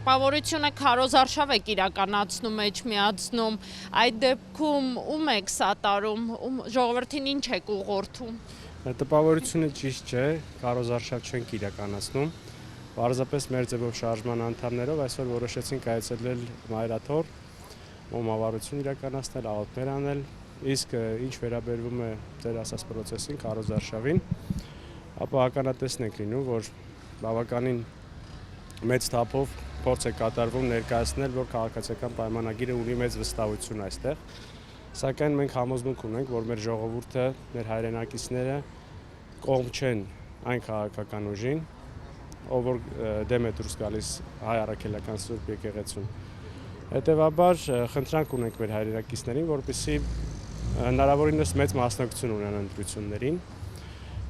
Տպավորությունը քարոզարշավ եք իրականացնում, միացնում, այդ դեպքում ում եք սատարում, ժողովրդին ինչ եք ուղղորդում։ Տպավորությունը ճիշտ չէ, քարոզարշավ չենք իրականացնում։ Պարզապես մեր ձևով շարժման անդամներով այսօր որոշեցինք այցելել Մայրաթոր, մոմավառություն իրականացնել, աղոթներ անել, իսկ ինչ վերաբերվում է ձեր ասած պրոցեսին, քարոզարշավին, ապա ականատեսն ենք լինում, որ բավականին մեծ թափով փորձ է կատարվում ներկայացնել, որ քաղաքացիական պայմանագիրը ունի մեծ վստահություն այստեղ, սակայն մենք համոզմունք ունենք, որ մեր ժողովուրդը, մեր հայրենակիցները կողմ չեն այն քաղաքական ուժին, ով որ դեմ է դուրս գալիս հայ առաքելական Սուրբ եկեղեցուն։ Հետևաբար խնդրանք ունենք մեր հայրենակիցներին, որպեսզի հնարավորինս մեծ մասնակցություն ունենան ընտրություններին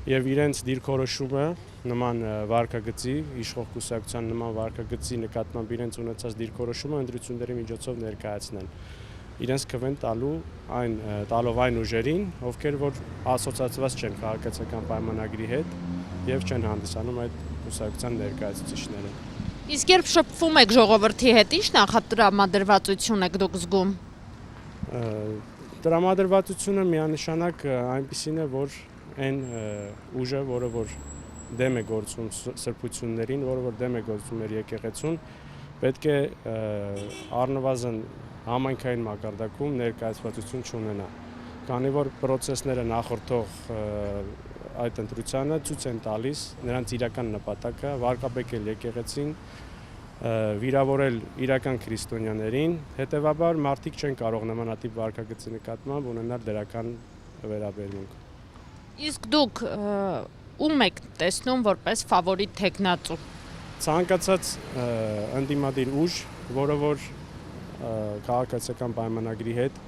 եւ իրենց դիրքորոշումը նման վարկագծի, իշխող կուսակցության նման վարկագծի նկատմամբ իրենց ունեցած դիրքորոշումը ընտրությունների միջոցով ներկայացնեն։ Իրենց քվեն տալով այն ուժերին, ովքեր որ ասոցիացված չեն քաղաքացիական պայմանագրի հետ եւ չեն հանդիսանում այդ կուսակցության ներկայացուցիչները։ Իսկ երբ շփվում եք ժողովրդի հետ, ինչ նախատրամադրվածություն եք դուք զգում։ Տրամադրվածությունը միանշանակ այնպիսին է, որ այն ուժը, որը որ դեմ է գործում սրբություններին, որը որ դեմ է գործում մեր եկեղեցուն, պետք է առնվազն համայնքային մակարդակում ներկայացվածություն չունենա, քանի որ պրոցեսները նախորդող այդ ընտրությանը ցույց են տալիս նրանց իրական նպատակը վարկաբեկել եկեղեցին, վիրավորել իրական քրիստոնյաներին, հետևաբար մարդիկ չեն կարող նմանատիպ վարկագծի նկատմամբ ունենալ դրական վերաբերմունք։ Իսկ դուք ում եք տեսնում որպես ֆավորիտ թեկնածու։ Ցանկացած ընդդիմադիր ուժ, որը որ քաղաքացիական պայմանագրի հետ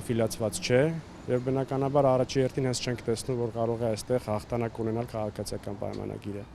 աֆիլիացված չէ, եւ բնականաբար առաջի հերթին հենց չենք տեսնում, որ կարող է այստեղ հաղթանակ ունենալ քաղաքացիական պայմանագիրը։